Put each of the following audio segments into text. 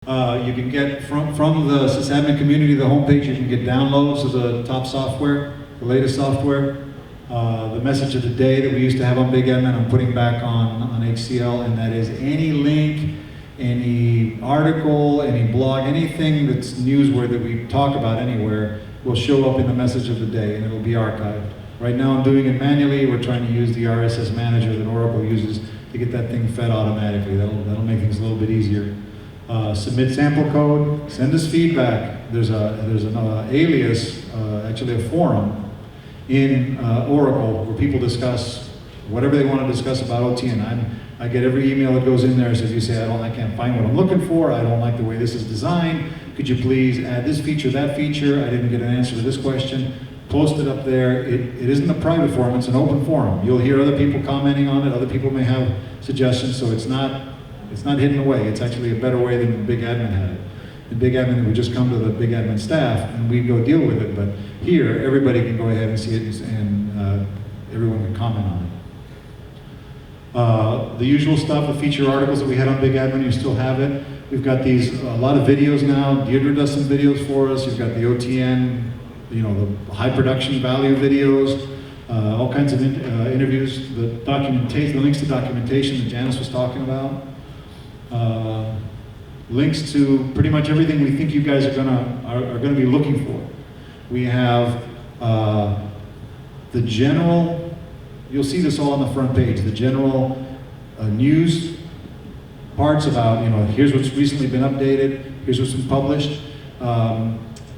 You can get from the sysadmin community, the homepage, you can get downloads of the top software, the latest software. The message of the day that we used to have on BigAdmin, I'm putting back on HCL, and that is any link, any article, any blog, anything that's newsworthy that we talk about anywhere will show up in the message of the day, and it'll be archived. Right now I'm doing it manually. We're trying to use the RSS manager that Oracle uses to get that thing fed automatically. That'll make things a little bit easier. Submit sample code, send us feedback. There's an alias, actually a forum in Oracle where people discuss whatever they want to discuss about OTN. I get every email that goes in there that says, you say, I can't find what I'm looking for, I don't like the way this is designed, could you please add this feature, that feature, I didn't get an answer to this question. Post it up there. It isn't a private forum, it's an open forum. You'll hear other people commenting on it, other people may have suggestions, so it's not hidden away. It's actually a better way than BigAdmin had it. In BigAdmin, we just come to the BigAdmin staff and we go deal with it, but here, everybody can go ahead and see it and everyone can comment on it. The usual stuff, the feature articles that we had on BigAdmin, you still have it. We've got a lot of videos now. Deirdre does some videos for us. You've got the OTN, the high production value videos, all kinds of interviews, the links to documentation that Janice was talking about, links to pretty much everything we think you guys are gonna be looking for. We have the general. You'll see this all on the front page. The general news parts about, here's what's recently been updated, here's what's been published.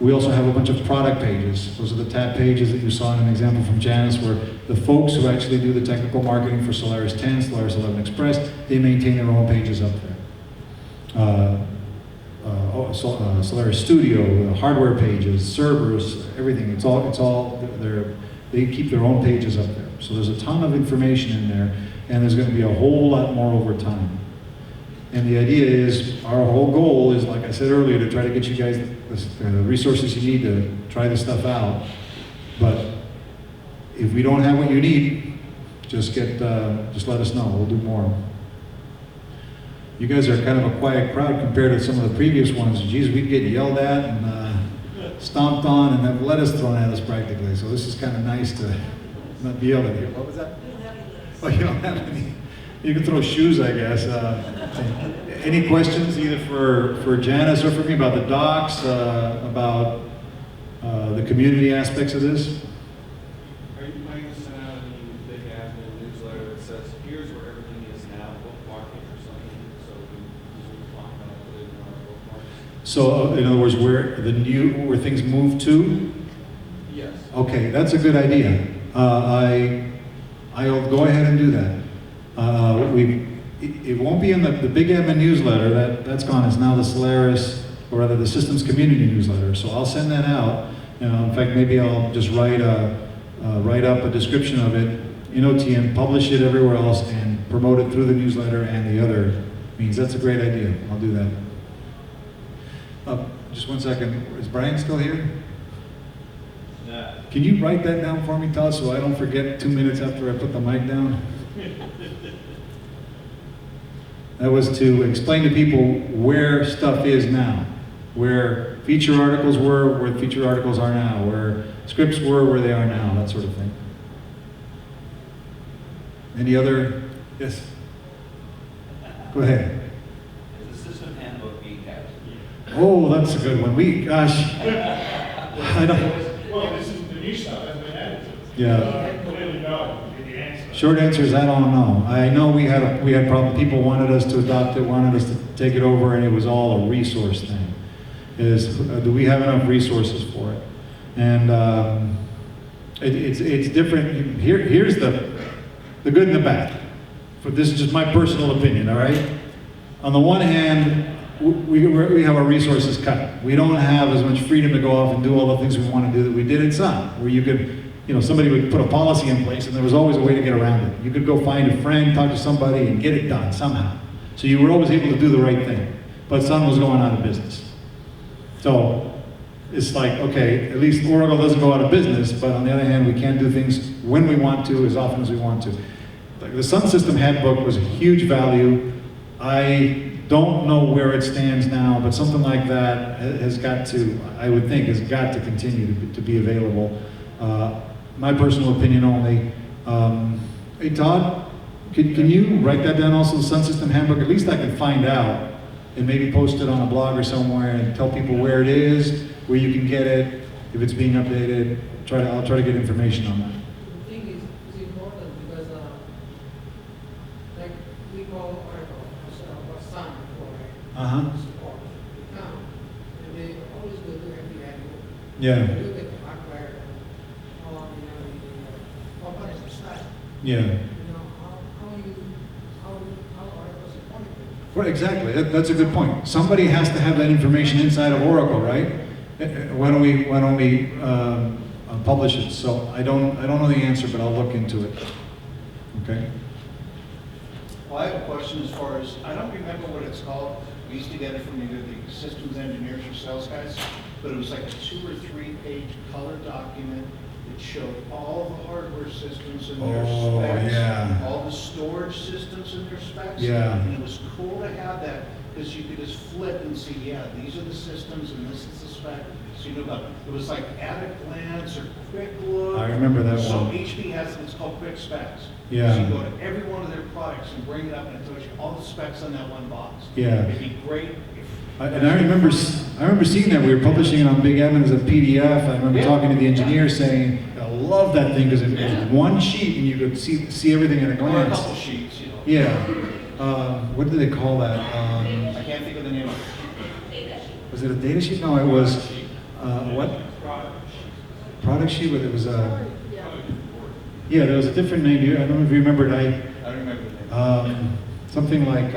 We also have a bunch of product pages. Those are the tab pages that you saw in an example from Janice, where the folks who actually do the technical marketing for Solaris 10, Solaris 11 Express, they maintain their own pages up there. Solaris Studio, hardware pages, servers, everything. They keep their own pages up there. So there's a ton of information in there, and there's going to be a whole lot more over time. And the idea is, our whole goal is, like I said earlier, to try to get you guys the resources you need to try this stuff out. But if we don't have what you need, just let us know. We'll do more. You guys are kind of a quiet crowd compared to some of the previous ones. Geez, we'd get yelled at and stomped on and have lettuce thrown at us practically. So this is kind of nice to not be yelled at you. What was that? Oh, you don't have any. You can throw shoes, I guess. Any questions, either for Janice or for me, about the docs, about the community aspects of this? Are you planning to send out any BigAdmin newsletter that says, here's where everything is now, bookmark it or something, so we can find out put it in our bookmarks? So, in other words, where things move to? Yes. Okay, that's a good idea. I'll go ahead and do that. It won't be in the BigAdmin newsletter. That's gone. It's now the Solaris, or rather the Systems Community newsletter. So I'll send that out. In fact, maybe I'll just write up a description of it in OTN, publish it everywhere else, and promote it through the newsletter and the other means. That's a great idea. I'll do that. Just one second. Is Brian still here? No. Can you write that down for me, Todd, so I don't forget 2 minutes after I put the mic down? That was to explain to people where stuff is now, where feature articles were, where feature articles are now, where scripts were, where they are now, that sort of thing. Any other? Yes? Go ahead. Is the system handbook being kept? Oh, that's a good one. Gosh, I don't. Well, this is the new stuff that's been added to it. Yeah. Clearly no, the answer. Short answer is I don't know. I know we had problems. People wanted us to adopt it, wanted us to take it over, and it was all a resource thing. Do we have enough resources for it? And it's different. Here's the good and the bad. This is just my personal opinion. All right. On the one hand, we have our resources cut. We don't have as much freedom to go off and do all the things we want to do that we did in Sun, where you could. Somebody would put a policy in place and there was always a way to get around it. You could go find a friend, talk to somebody, and get it done somehow. So you were always able to do the right thing. But Sun was going out of business. So it's like, okay, at least Oracle doesn't go out of business, but on the other hand, we can't do things when we want to, as often as we want to. Like the Sun System Handbook was a huge value. I don't know where it stands now, but something like that has got to, I would think, has got to continue to be available. My personal opinion only. Hey Todd, can you write that down also, the Sun System Handbook? At least I can find out and maybe post it on a blog or somewhere and tell people where it is, where you can get it, if it's being updated. I'll try to get information on that. The thing is, it's important because, like, we call Oracle or Sun for support. We come, and they always go to every annual. Yeah. Look at the hardware, how long, the components are style. Yeah. How Oracle supported it. Well, exactly. That's a good point. Somebody has to have that information inside of Oracle, right? Why don't we publish it? So I don't know the answer, but I'll look into it. Okay. Well, I have a question as far as, I don't remember what it's called. We used to get it from either the systems engineers or sales guys, but it was like a 2 or 3 page color document that showed all the hardware systems and their specs, yeah. all the storage systems and their specs. Yeah. And it was cool to have that because you could just flip and see, yeah, these are the systems and this is the spec. So you knew about it. It was like at a glance or quick look. I remember that so one. HP has what's called quick specs. Yeah. So you go to every one of their products and bring it up and it tells you all the specs on that one box. Yeah. It'd be great if. And I remember seeing that. We were publishing it on BigAdmin as a PDF. I remember talking to the engineer saying, I love that thing because it was one sheet and you could see everything at a Or a glance. couple sheets, you know. Yeah. What did they call that? I can't think of the name of it. Was it a data sheet? No, it was, what? Product sheet, but it was yeah, there was a different name. I don't know if you remembered. I don't remember the name. Something like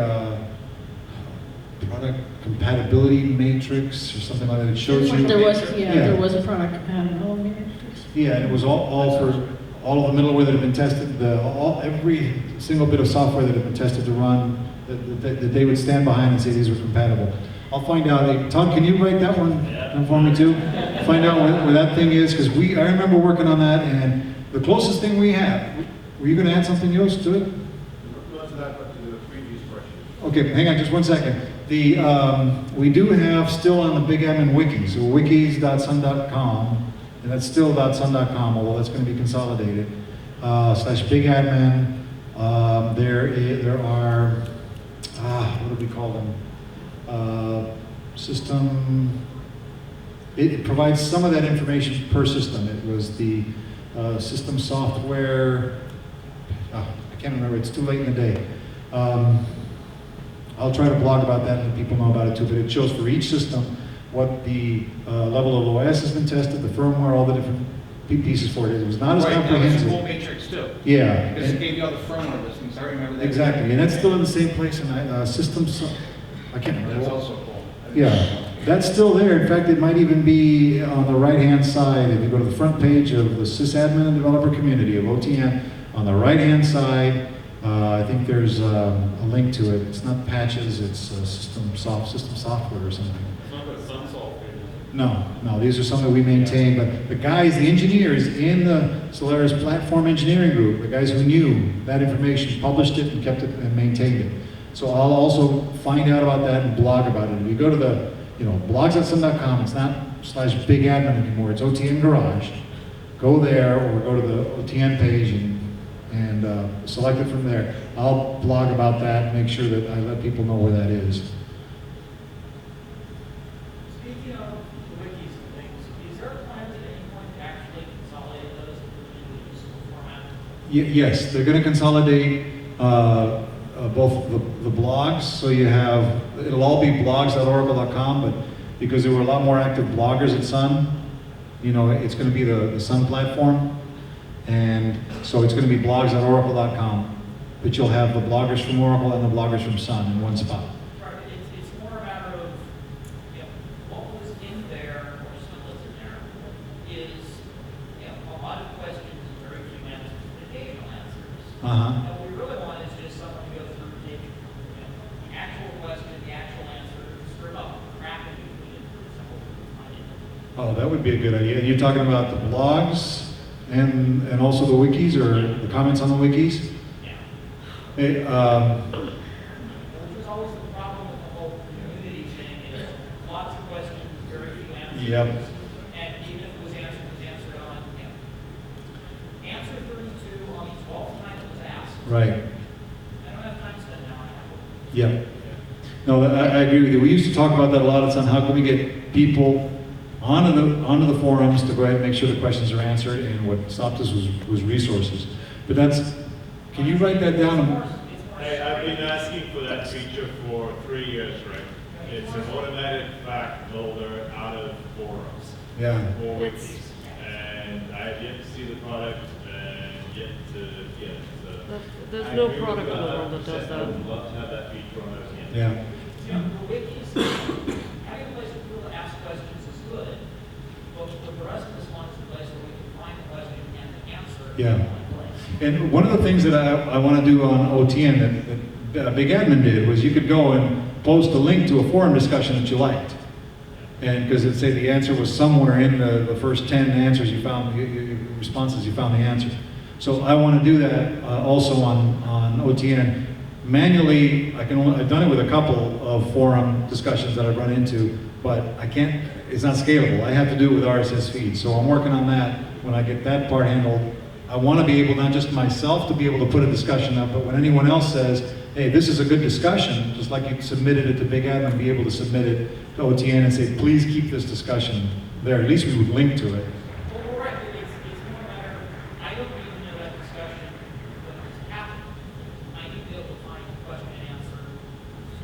product compatibility matrix or something like that. It shows you. There was, there was a product compatibility matrix. Yeah, and it was all for all of the middleware that had been tested, every single bit of software that had been tested to run, that they would stand behind and say these were compatible. I'll find out. Hey, Tom, can you write that one down for me too? Find out where that thing is, because I remember working on that, and the closest thing we have. Were you going to add something else to it? Not to that, but to the previous question. Okay, hang on just 1 second. We do have still on the BigAdmin wiki, so wikis.sun.com, and that's still .sun.com, although that's going to be consolidated, /BigAdmin. There are, what do we call them? System, it provides some of that information per system. It was the system software, I can't remember, it's too late in the day. I'll try to blog about that and let people know about it too, but it shows for each system what the level of OS has been tested, the firmware, all the different pieces for it. It was not as comprehensive. That was a cool matrix too. Yeah. Because it gave you all the firmware listings, I remember that. Exactly, and that's still in the same place in systems, I can't remember. That's also cool. Yeah, that's still there. In fact, it might even be on the right-hand side. If you go to the front page of the sysadmin and developer community of OTN, on the right-hand side, I think there's a link to it. It's not patches, it's system software or something. It's not that Sunsolve page, is it? No, these are some that we maintain, but the guys, the engineers in the Solaris platform engineering group, the guys who knew that information, published it and kept it and maintained it. So I'll also find out about that and blog about it. If you go to the, blogs.sun.com, it's not /BigAdmin anymore, it's OTN Garage. Go there or go to the OTN page and select it from there. I'll blog about that and make sure that I let people know where that is. Speaking of wikis and things, is there a plan at any point to actually consolidate those into a useful format? Yes, they're going to consolidate both the blogs, so you have, it'll all be blogs.oracle.com, but because there were a lot more active bloggers at Sun, it's going to be the Sun platform, and so it's going to be blogs.oracle.com, but you'll have the bloggers from Oracle and the bloggers from Sun in one spot. Right, it's more a matter of, what was in there, or still is in there, is, a lot of questions and very few answers, occasional answers. Uh-huh. And what we really want is just someone to go through and take, the actual question, the actual answer, strip up, crack it, and put it into a simple find it. Oh, that would be a good idea. You're talking about the blogs and also the wikis, or the comments on the wikis? Yeah. Hey, There's always the problem with the whole community thing, is lots of questions, very few answers. Yep. And even if it was answered on, answer 32 on the 12th time it was asked. Right. I don't have time to spend now on that. Yeah. No, I agree with you. We used to talk about that a lot of time. How can we get people onto the forums to go ahead and make sure the questions are answered? And what stopped us was resources. But that's, can you write that down? Hey, I've been asking for that feature for 3 years, Rick. It's an automatic fact builder out of forums. Yeah. For wikis. And I have yet to see the product and yet to get it. So There's I no agree with product in the you world that does 100%. I that. would love to have that feature on those hands. Yeah. The wikis, having a place for people to ask questions is good, but the rest of us want is a place where we can find the question and the answer Yeah. in one place. And one of the things that I want to do on OTN that BigAdmin did was you could go and post a link to a forum discussion that you liked. And because it'd say the answer was somewhere in the first 10 answers you found, responses you found the answer. So I want to do that also on OTN. Manually, I've done it with a couple of forum discussions that I've run into, but I can't, it's not scalable. I have to do it with RSS feeds. So I'm working on that. When I get that part handled, I want to be able, not just myself to be able to put a discussion up, but when anyone else says, hey, this is a good discussion, just like you submitted it to BigAdmin, be able to submit it to OTN and say, please keep this discussion there. At least we would link to it. Well, right, it's more a matter, I don't even know that discussion, but it's happened. I need to be able to find the question and answer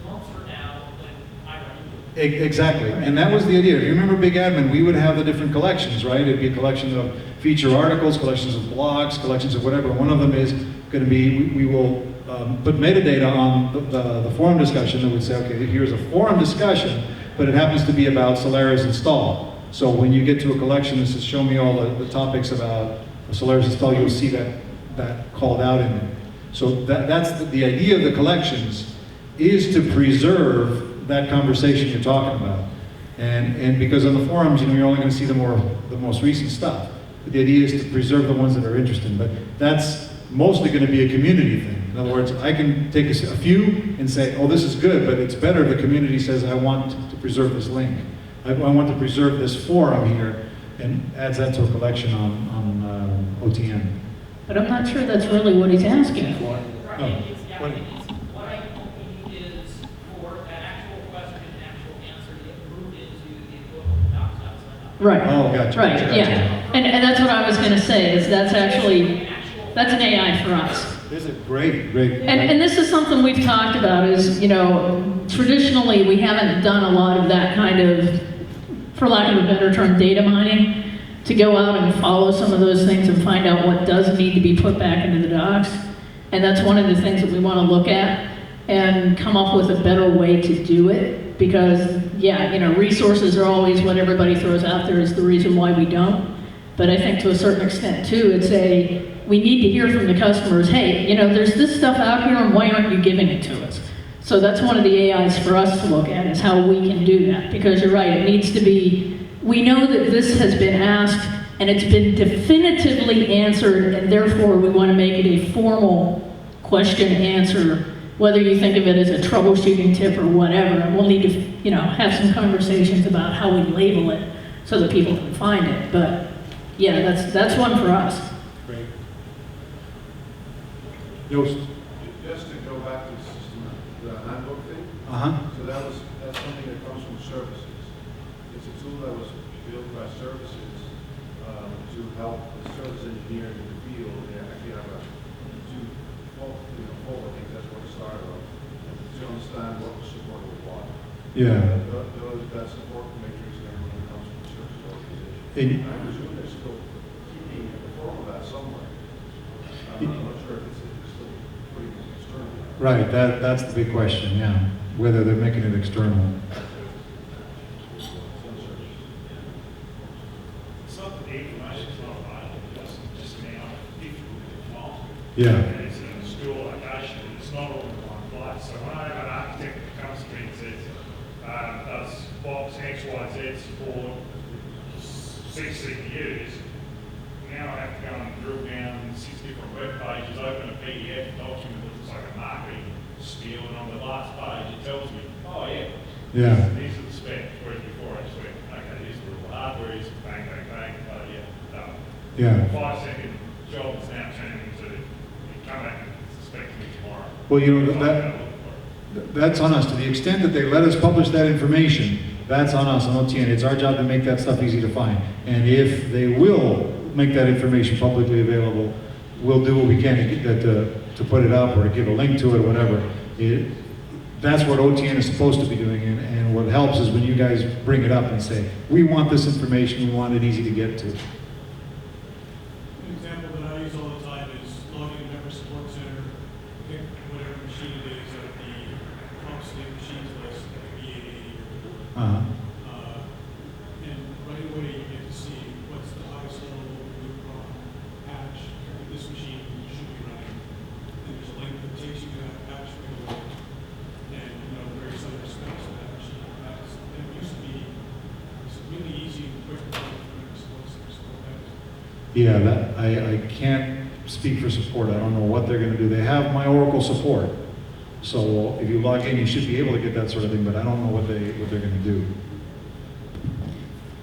2 months from now when I run into it. Exactly, and that was the idea. If you remember BigAdmin, we would have the different collections, right? It'd be a collection of feature articles, collections of blogs, collections of whatever. One of them is going to be, we will put metadata on the forum discussion that would say, okay, here's a forum discussion, but it happens to be about Solaris install. So when you get to a collection that says, show me all the topics about Solaris install, you'll see that called out in there. So that's the idea of the collections, is to preserve that conversation you're talking about. And because on the forums, you're only going to see the most recent stuff. But the idea is to preserve the ones that are interesting. But that's mostly going to be a community thing. In other words, I can take a few and say, oh, this is good, but it's better if the community says, I want to preserve this link. I want to preserve this forum here, and adds that to a collection on OTN. But I'm not sure that's really what he's asking for. Right, Oh, it's, yeah, what- what I need is for an actual question and actual answer to get moved into the equivalent docs outside. Right. Oh, gotcha. Right, Gotcha. yeah. And that's what I was going to say, is that's actually, that's an AI for us. This is great. And this is something we've talked about is, traditionally we haven't done a lot of that kind of, for lack of a better term, data mining, to go out and follow some of those things and find out what does need to be put back into the docs. And that's one of the things that we want to look at and come up with a better way to do it. Because, resources are always what everybody throws out there is the reason why we don't. But I think to a certain extent too, we need to hear from the customers, hey, there's this stuff out here and why aren't you giving it to us? So that's one of the AIs for us to look at, is how we can do that. Because you're right, it needs to be, we know that this has been asked and it's been definitively answered, and therefore we want to make it a formal question answer, whether you think of it as a troubleshooting tip or whatever. And we'll need to, have some conversations about how we label it so that people can find it. But yeah, that's one for us. Great. Joost. Just to go back to the system, the handbook thing. So that's something that comes from services. It's a tool that was built by services to help the service engineer in the field. They actually have four things. That's what it started on. To understand what was supported with what. Yeah. That support matrix and everything comes from the service organization. I presume they're still keeping a form of that somewhere. I'm not sure if it's still putting it external. Right, that's the big question, yeah. Whether they're making it external. It's not that the information's not available, just now difficult to find. Yeah. It's in a school location, it's not all in one place. So when I have an architect that comes to me and says, does box X, Y, Z support 6 CPUs? Now I have to go and drill down 6 different web pages, open a PDF document that looks like a marketing spiel, and on the last page, it tells me, oh yeah, Yeah. these are the specs, whereas before I just went, okay, here's where all the hardware is, bang, bang, bang, oh yeah, done. Yeah. 5-second job is now turning into, you come back and suspect me tomorrow. Well, you know, I'll that, go look for it. that's on us. To the extent that they let us publish that information, that's on us, on OTN. It's our job to make that stuff easy to find. And if they will make that information publicly available, we'll do what we can to get that, to put it up or to give a link to it or whatever. That's what OTN is supposed to be doing, and what helps is when you guys bring it up and say, we want this information, we want it easy to get to. An example that I use all the time is logging a member support center, pick whatever machine it is at the pump state machines list, like a B880 or Uh-huh. and right away you get to see what's the highest level loop on patch for this machine you should be running. And there's a link that takes you to that patch right away. And various other specs of that machine. It used to be really easy and quick to run member support centers. Yeah, that, I can't speak for support. I don't know what they're gonna do. They have my Oracle support. So if you log in, you should be able to get that sort of thing, but I don't know what they're gonna do.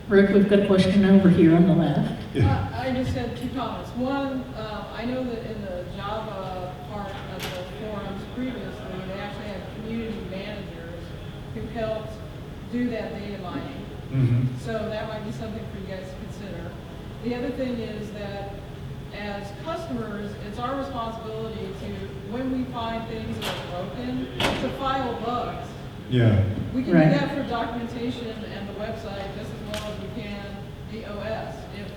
Rick, we've got a question over here on the left. Yeah. I just had two comments. One, I know that in the Java part of the forums previously, they actually had community managers who helped do that data mining. Mm-hmm. So that might be something for you guys to consider. The other thing is that as customers, it's our responsibility to, when we find things that are broken, to file bugs. Yeah. We can Right. do that for documentation and the website just as well as we can the OS. If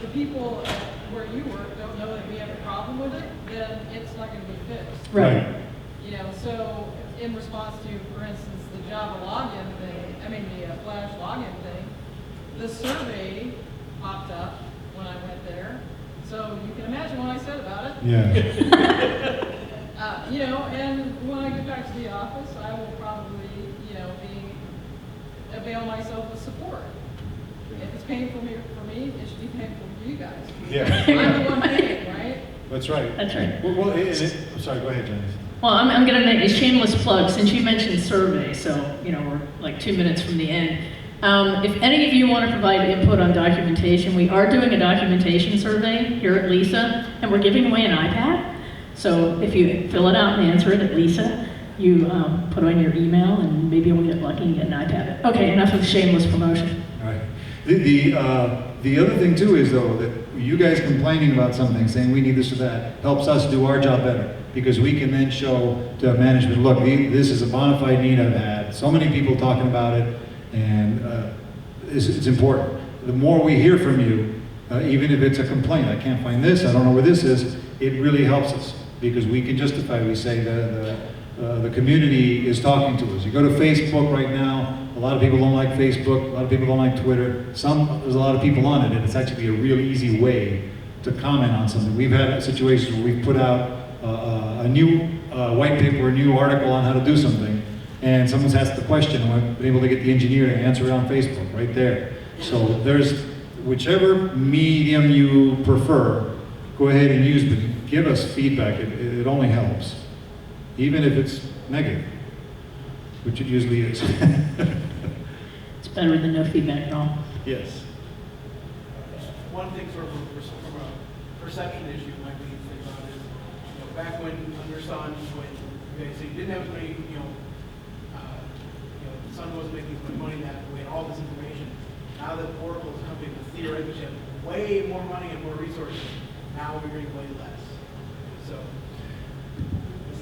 the people where you work don't know that we have a problem with it, then it's not going to be fixed. Right. So in response to, for instance, the Java login thing, the Flash login thing, the survey popped up when I went there. So you can imagine what I said about it. Yeah. And when I get back to the office, I will probably, avail myself of support. If it's painful for me, it should be painful for you guys. Yeah. I'm the one paying, right? That's right. That's right. Well, I'm sorry, go ahead, Janice. Well, I'm going to make a shameless plug, since you mentioned survey, so, we're like 2 minutes from the end. If any of you want to provide input on documentation, we are doing a documentation survey here at LISA, and we're giving away an iPad. So if you fill it out and answer it at LISA, you put on your email, and maybe we'll get lucky and get an iPad. Okay, enough of shameless promotion. All right. The other thing too is though that you guys complaining about something, saying we need this or that, helps us do our job better, because we can then show to management, look, this is a bona fide need I've had. So many people talking about it, and it's important. The more we hear from you, even if it's a complaint, I can't find this, I don't know where this is, it really helps us, because we can justify. We say the community is talking to us. You go to Facebook right now, a lot of people don't like Facebook, a lot of people don't like Twitter. There's a lot of people on it, and it's actually a real easy way to comment on something. We've had situations where we've put out a new white paper, a new article on how to do something, and someone's asked the question, and I've been able to get the engineer to answer it on Facebook right there. So there's whichever medium you prefer, go ahead and use, but give us feedback. It only helps, even if it's negative, which it usually is. It's better than no feedback at all. Yes. One thing from a perception issue might be to think about is, back when under Sun, when you didn't have as many, Sun wasn't making as much money that we had all this information. Now that Oracle is a company that theoretically have way more money and more resources, now we're getting way less. So.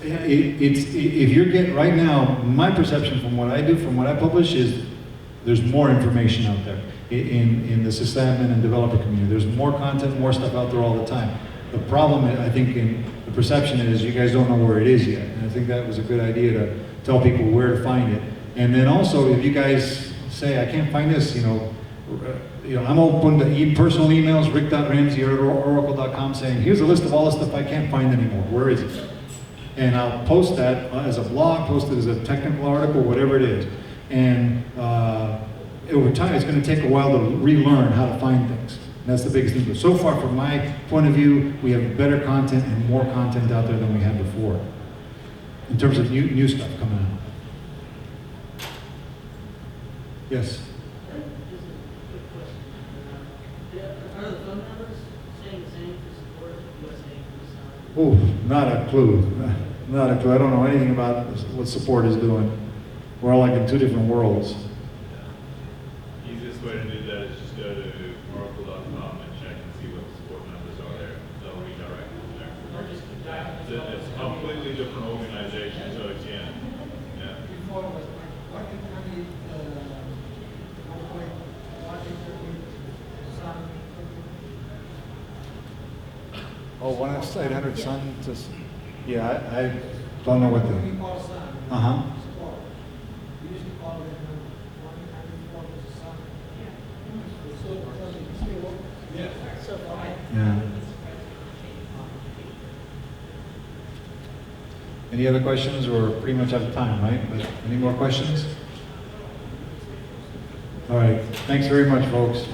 If you're getting, right now, my perception from what I do, from what I publish, is there's more information out there in the sysadmin and developer community. There's more content, more stuff out there all the time. The problem, I think, in the perception is you guys don't know where it is yet. And I think that was a good idea to tell people where to find it. And then also, if you guys say, I can't find this, I'm open to personal emails, rick.ramsey@oracle.com, saying, here's a list of all the stuff I can't find anymore. Where is it? And I'll post that as a blog, post it as a technical article, whatever it is. And over time, it's going to take a while to relearn how to find things. And that's the biggest thing. But so far, from my point of view, we have better content and more content out there than we had before. in terms of new stuff coming out. Yes? Just a quick question. Are the phone numbers staying the same for support, USA for Oh, not a clue. Not a clue. I don't know anything about what support is doing. We're all like in two different worlds. Easiest way to do that is just go to oracle.com and check and see what the support numbers are there. They'll redirect them there. It's a completely different organization, so it's, yeah. Before was what can we, Oh, 1-800 Sun to, yeah, I don't know what the, we call Sun. uh-huh. Support. We used to call it 1-800 Sun. Yeah. So, Yeah. Any other questions? We're pretty much out of time, right? But any more questions? All right. Thanks very much, folks.